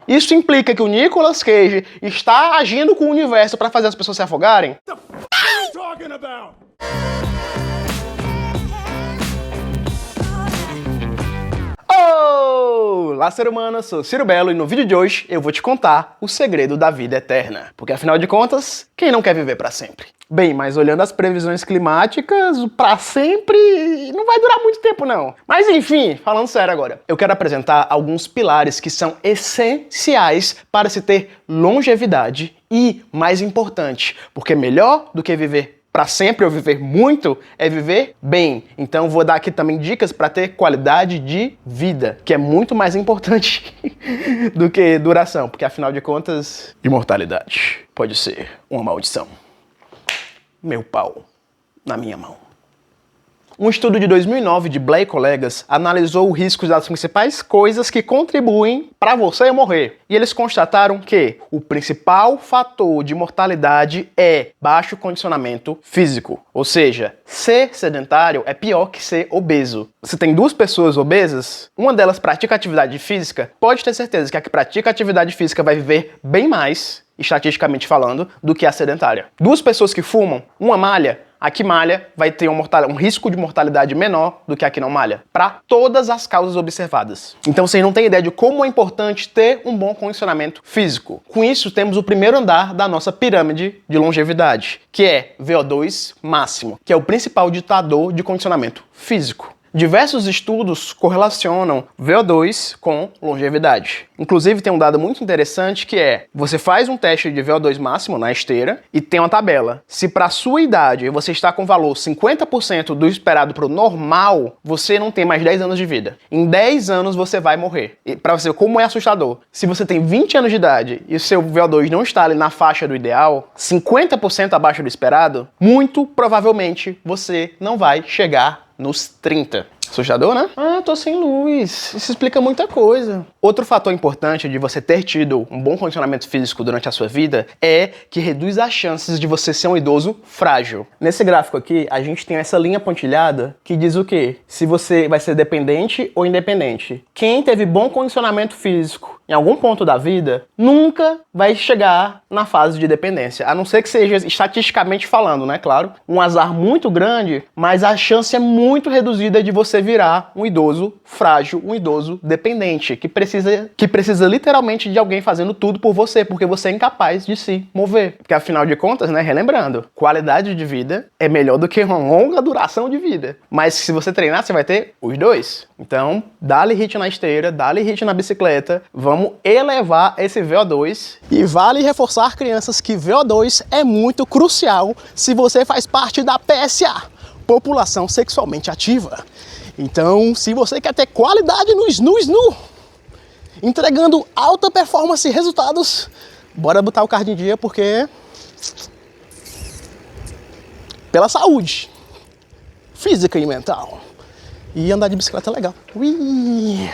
Isso implica que o Nicolas Cage está agindo com o universo para fazer as pessoas se afogarem? Olá, ser humano, eu sou Ciro Belo e no vídeo de hoje eu vou te contar o segredo da vida eterna. Porque afinal de contas, quem não quer viver para sempre? Bem, mas olhando as previsões climáticas, para sempre não vai durar muito tempo não. Mas enfim, falando sério agora, eu quero apresentar alguns pilares que são essenciais para se ter longevidade e, mais importante, porque melhor do que viver para sempre ou viver muito é viver bem. Então vou dar aqui também dicas para ter qualidade de vida, que é muito mais importante do que duração, porque afinal de contas, imortalidade pode ser uma maldição. Meu pau na minha mão. Um estudo de 2009 de Blair e colegas analisou o risco das principais coisas que contribuem para você morrer. E eles constataram que o principal fator de mortalidade é baixo condicionamento físico. Ou seja, ser sedentário é pior que ser obeso. Se tem duas pessoas obesas, uma delas pratica atividade física, pode ter certeza que a que pratica atividade física vai viver bem mais, estatisticamente falando, do que a sedentária. Duas pessoas que fumam, uma malha, a que malha vai ter um risco de mortalidade menor do que a que não malha, para todas as causas observadas. Então vocês não têm ideia de como é importante ter um bom condicionamento físico. Com isso, temos o primeiro andar da nossa pirâmide de longevidade, que é VO2 máximo, que é o principal ditador de condicionamento físico. Diversos estudos correlacionam VO2 com longevidade. Inclusive tem um dado muito interessante que é, você faz um teste de VO2 máximo na esteira e tem uma tabela. Se para a sua idade você está com valor 50% do esperado para o normal, você não tem mais 10 anos de vida. Em 10 anos você vai morrer. E para você ver como é assustador, se você tem 20 anos de idade e o seu VO2 não está ali na faixa do ideal, 50% abaixo do esperado, muito provavelmente você não vai chegar nos 30. Assustador, né? Ah, tô sem luz. Isso explica muita coisa. Outro fator importante de você ter tido um bom condicionamento físico durante a sua vida é que reduz as chances de você ser um idoso frágil. Nesse gráfico aqui, a gente tem essa linha pontilhada que diz o quê? Se você vai ser dependente ou independente. Quem teve bom condicionamento físico em algum ponto da vida, nunca vai chegar na fase de dependência. A não ser que seja, estatisticamente falando, né? Claro, um azar muito grande, mas a chance é muito reduzida de você virar um idoso frágil, um idoso dependente, que precisa literalmente de alguém fazendo tudo por você, porque você é incapaz de se mover. Porque afinal de contas, né, relembrando, qualidade de vida é melhor do que uma longa duração de vida. Mas se você treinar, você vai ter os dois. Então, dá-lhe hit na esteira, dá-lhe hit na bicicleta, vamos elevar esse VO2. E vale reforçar, crianças, que VO2 é muito crucial se você faz parte da PSA, população sexualmente ativa. Então, se você quer ter qualidade no SNU, entregando alta performance e resultados, bora botar o cardio em dia, porque pela saúde física e mental. E andar de bicicleta é legal. Ui.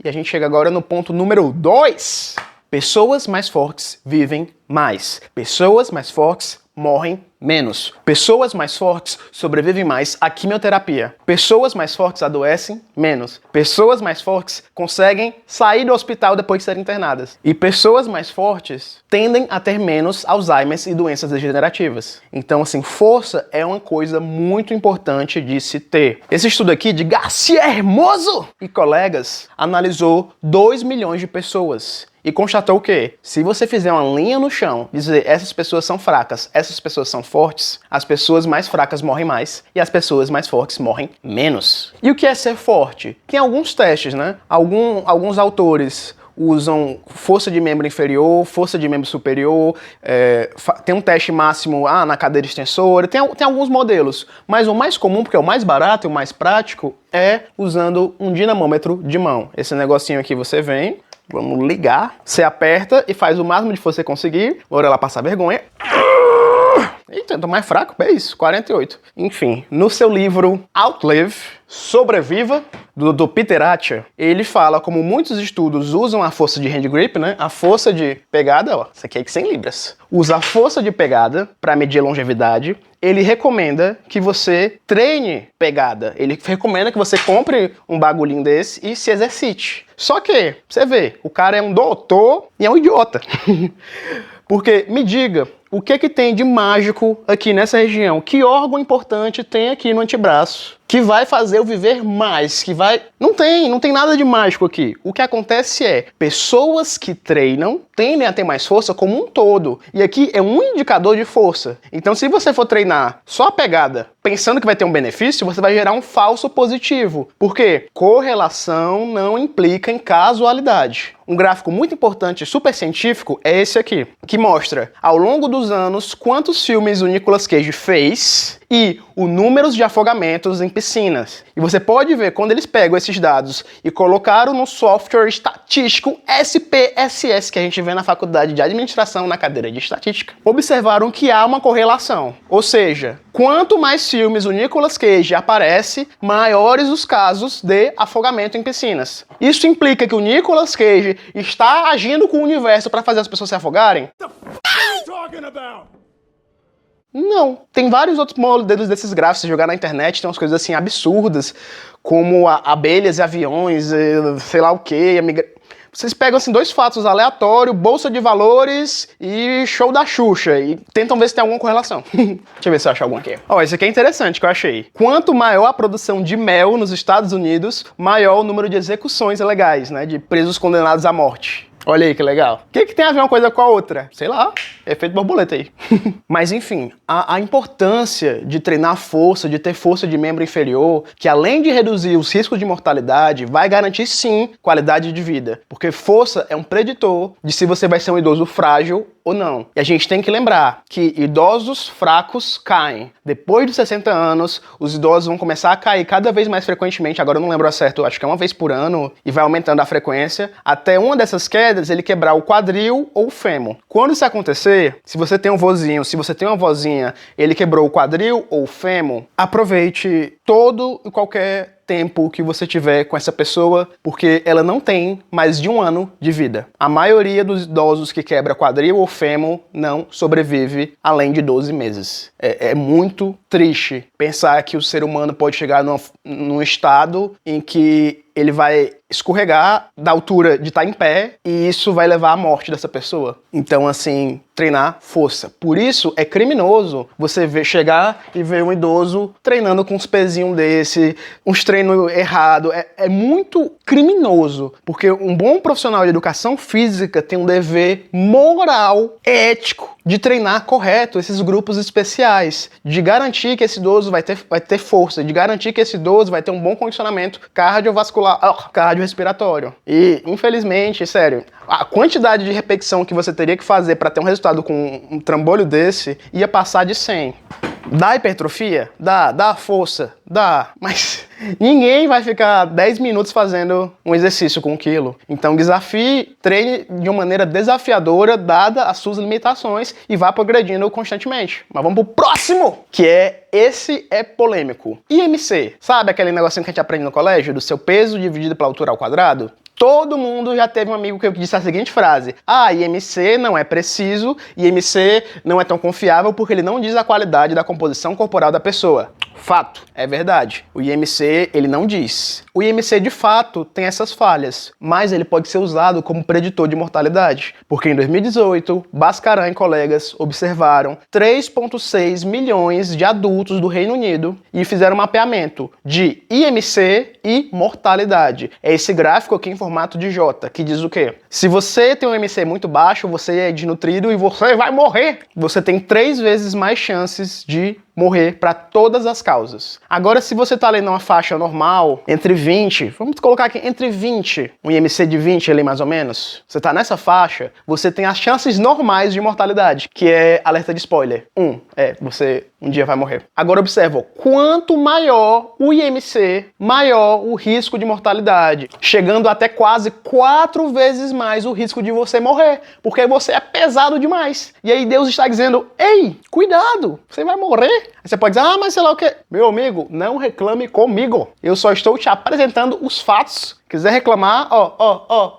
E a gente chega agora no ponto número 2. Pessoas mais fortes vivem mais. Pessoas mais fortes morrem menos. Pessoas mais fortes sobrevivem mais à quimioterapia. Pessoas mais fortes adoecem menos. Pessoas mais fortes conseguem sair do hospital depois de serem internadas. E pessoas mais fortes tendem a ter menos Alzheimer e doenças degenerativas. Então, assim, força é uma coisa muito importante de se ter. Esse estudo aqui de Garcia Hermoso e colegas analisou 2 milhões de pessoas. E constatou que, se você fizer uma linha no chão, dizer essas pessoas são fracas, essas pessoas são fortes, as pessoas mais fracas morrem mais e as pessoas mais fortes morrem menos. E o que é ser forte? Tem alguns testes, né? Alguns autores usam força de membro inferior, força de membro superior, tem um teste máximo na cadeira extensora, tem alguns modelos, mas o mais comum, porque é o mais barato e o mais prático, é usando um dinamômetro de mão. Esse negocinho aqui você vem, vamos ligar, você aperta e faz o máximo de você conseguir, bora lá passar vergonha. Eita, eu tô mais fraco? É isso, 48. Enfim, no seu livro Outlive, Sobreviva, do Peter Attia, ele fala como muitos estudos usam a força de hand grip, né? A força de pegada, ó, isso aqui é 100 libras. Usa a força de pegada para medir a longevidade. Ele recomenda que você treine pegada. Ele recomenda que você compre um bagulhinho desse e se exercite. Só que, você vê, o cara é um doutor e é um idiota. Porque, me diga, o que tem de mágico aqui nessa região? Que órgão importante tem aqui no antebraço que vai fazer eu viver mais? Que vai... Não tem nada de mágico aqui. O que acontece é, pessoas que treinam tendem a ter mais força como um todo. E aqui é um indicador de força. Então, se você for treinar só a pegada, pensando que vai ter um benefício, você vai gerar um falso positivo. Por quê? Correlação não implica em casualidade. Um gráfico muito importante e super científico é esse aqui, que mostra, ao longo dos anos, quantos filmes o Nicolas Cage fez e o número de afogamentos em piscinas. E você pode ver, quando eles pegam esses dados e colocaram no software estatístico SPSS, que a gente vê na faculdade de administração na cadeira de estatística, observaram que há uma correlação. Ou seja, quanto mais filmes o Nicolas Cage aparece, maiores os casos de afogamento em piscinas. Isso implica que o Nicolas Cage está agindo com o universo para fazer as pessoas se afogarem? Não. Tem vários outros modelos desses gráficos. Se jogar na internet, tem umas coisas assim absurdas, como abelhas e aviões, sei lá o que. Vocês pegam assim 2 fatos aleatórios, bolsa de valores e show da Xuxa, e tentam ver se tem alguma correlação. Deixa eu ver se eu acho algum aqui. Ó, esse aqui é interessante que eu achei. Quanto maior a produção de mel nos Estados Unidos, maior o número de execuções ilegais, né, de presos condenados à morte. Olha aí que legal. O que tem a ver uma coisa com a outra? Sei lá, efeito borboleta aí. Mas enfim, a importância de treinar força, de ter força de membro inferior, que além de reduzir os riscos de mortalidade, vai garantir sim qualidade de vida. Porque força é um preditor de se você vai ser um idoso frágil ou não. E a gente tem que lembrar que idosos fracos caem. Depois dos 60 anos, os idosos vão começar a cair cada vez mais frequentemente. Agora eu não lembro ao certo, acho que é uma vez por ano, e vai aumentando a frequência, até uma dessas quedas ele quebrar o quadril ou o fêmur. Quando isso acontecer, se você tem um vozinho, se você tem uma vozinha, ele quebrou o quadril ou o fêmur, aproveite todo e qualquer tempo que você tiver com essa pessoa, porque ela não tem mais de 1 ano de vida. A maioria dos idosos que quebra quadril ou fêmur não sobrevive além de 12 meses. É muito triste pensar que o ser humano pode chegar num estado em que ele vai escorregar da altura de estar em pé e isso vai levar à morte dessa pessoa. Então, assim, treinar força. Por isso, é criminoso você chegar e ver um idoso treinando com uns pezinhos desse, uns treinos errados. É muito criminoso, porque um bom profissional de educação física tem um dever moral, ético, de treinar correto esses grupos especiais, de garantir que esse idoso vai ter força, de garantir que esse idoso vai ter um bom condicionamento cardiorrespiratório. E, infelizmente, sério, a quantidade de repetição que você teria que fazer para ter um resultado com um trambolho desse ia passar de 100. Dá hipertrofia? Dá força? Dá, mas ninguém vai ficar 10 minutos fazendo um exercício com 1 quilo. Então desafie, treine de uma maneira desafiadora, dada as suas limitações, e vá progredindo constantemente. Mas vamos pro próximo, que esse é polêmico. IMC, sabe aquele negocinho que a gente aprende no colégio, do seu peso dividido pela altura ao quadrado? Todo mundo já teve um amigo que disse a seguinte frase: IMC não é preciso, IMC não é tão confiável porque ele não diz a qualidade da composição corporal da pessoa. Fato, é verdade. O IMC, ele não diz. O IMC, de fato, tem essas falhas, mas ele pode ser usado como preditor de mortalidade. Porque em 2018, Bhaskaran e colegas observaram 3,6 milhões de adultos do Reino Unido e fizeram um mapeamento de IMC e mortalidade. É esse gráfico aqui em formato de J, que diz o quê? Se você tem um IMC muito baixo, você é desnutrido e você vai morrer. Você tem 3 vezes mais chances de morrer para todas as causas. Agora, se você tá ali numa faixa normal, entre 20, vamos colocar aqui entre 20, um IMC de 20 ali mais ou menos, você tá nessa faixa, você tem as chances normais de mortalidade, que é alerta de spoiler. Você um dia vai morrer. Agora observa, quanto maior o IMC, maior o risco de mortalidade, chegando até quase 4 vezes mais o risco de você morrer, porque você é pesado demais. E aí Deus está dizendo, ei, cuidado, você vai morrer. Aí você pode dizer, mas sei lá o que. Meu amigo, não reclame comigo. Eu só estou te apresentando os fatos. Quiser reclamar,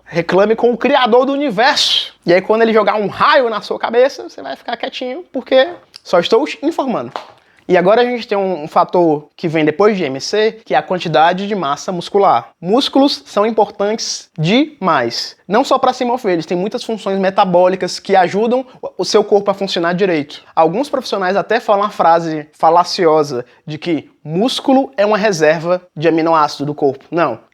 reclame com o Criador do Universo. E aí quando ele jogar um raio na sua cabeça, você vai ficar quietinho, porque só estou informando. E agora a gente tem um fator que vem depois de IMC, que é a quantidade de massa muscular. Músculos são importantes demais. Não só para se mover, eles têm muitas funções metabólicas que ajudam o seu corpo a funcionar direito. Alguns profissionais até falam a frase falaciosa de que músculo é uma reserva de aminoácido do corpo.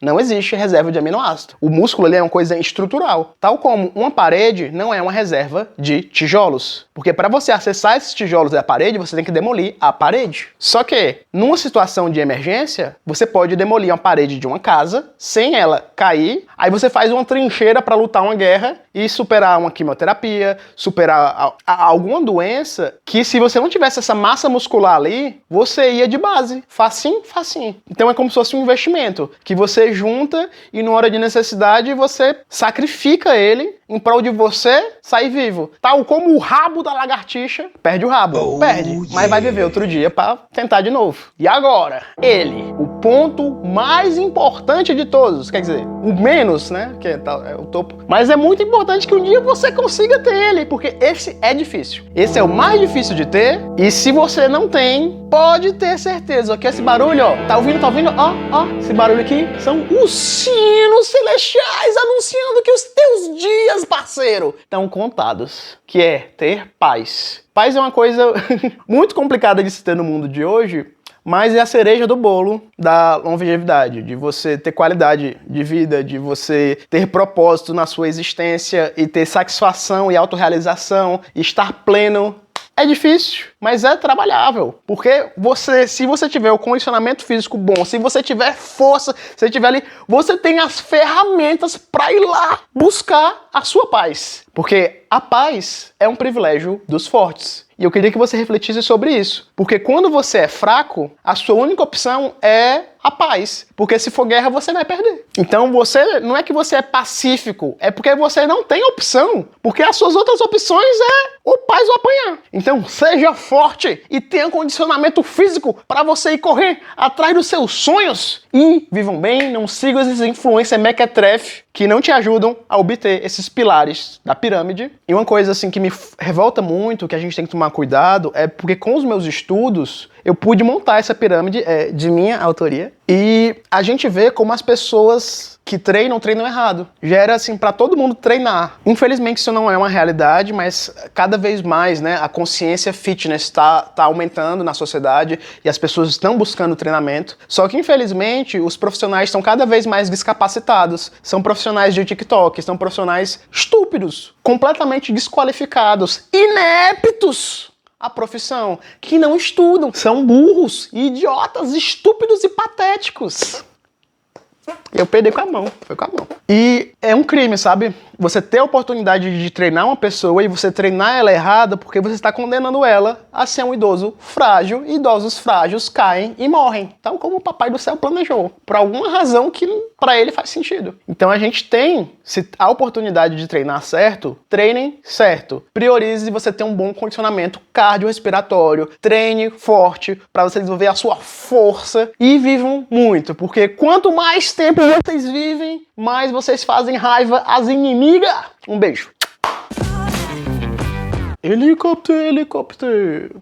Não existe reserva de aminoácido. O músculo ele é uma coisa estrutural. Tal como uma parede não é uma reserva de tijolos. Porque para você acessar esses tijolos da parede, você tem que demolir a parede. Só que, numa situação de emergência, você pode demolir uma parede de uma casa sem ela cair. Aí você faz uma trincheira para lutar uma guerra e superar uma quimioterapia, superar alguma doença que se você não tivesse essa massa muscular ali, você ia de base. Facinho, facinho. Então é como se fosse um investimento que você junta e na hora de necessidade você sacrifica ele em prol de você sair vivo. Tal como o rabo da lagartixa, perde o rabo. Perde, mas vai viver outro dia para tentar de novo. E agora, ele, o ponto mais importante de todos, quer dizer, o menos, né, que é o topo, mas é muito importante que um dia você consiga ter ele, porque esse é difícil. Esse é o mais difícil de ter, e se você não tem, pode ter certeza que esse barulho, ó, tá ouvindo, esse barulho aqui são os sinos celestiais anunciando que os teus dias, parceiro, estão contados, que é ter paz. Paz é uma coisa muito complicada de se ter no mundo de hoje, mas é a cereja do bolo da longevidade, de você ter qualidade de vida, de você ter propósito na sua existência e ter satisfação e autorrealização e estar pleno. É difícil, mas é trabalhável, porque se você tiver o condicionamento físico bom, se você tiver força, se você tiver ali, você tem as ferramentas para ir lá buscar a sua paz. Porque a paz é um privilégio dos fortes. E eu queria que você refletisse sobre isso. Porque quando você é fraco, a sua única opção é a paz. Porque se for guerra, você vai perder. Então não é que você é pacífico, é porque você não tem opção. Porque as suas outras opções é ou paz ou apanhar. Então seja forte e tenha condicionamento físico para você ir correr atrás dos seus sonhos. E vivam bem, não sigam esses influencers mequetrefe que não te ajudam a obter esses pilares da pirâmide. E uma coisa assim que me revolta muito, que a gente tem que tomar cuidado, é porque com os meus estudos eu pude montar essa pirâmide de minha autoria e a gente vê como as pessoas que treinam errado. Já era assim para todo mundo treinar. Infelizmente isso não é uma realidade, mas cada vez mais, né, a consciência fitness tá aumentando na sociedade e as pessoas estão buscando treinamento. Só que infelizmente os profissionais estão cada vez mais descapacitados. São profissionais de TikTok, são profissionais estúpidos, completamente desqualificados, ineptos a profissão, que não estudam, são burros, idiotas, estúpidos e patéticos. Eu perdi com a mão, foi com a mão. E é um crime, sabe? Você ter a oportunidade de treinar uma pessoa e você treinar ela errada porque você está condenando ela a ser um idoso frágil. E idosos frágeis caem e morrem, tal como o Papai do Céu planejou, por alguma razão que para ele faz sentido. Então a gente tem a oportunidade de treinar certo, treinem certo. Priorize você ter um bom condicionamento cardiorrespiratório, treine forte para você desenvolver a sua força e vivam muito, porque quanto mais tempo vocês vivem, mais vocês fazem raiva às inimigas. Um beijo. Helicóptero, helicóptero.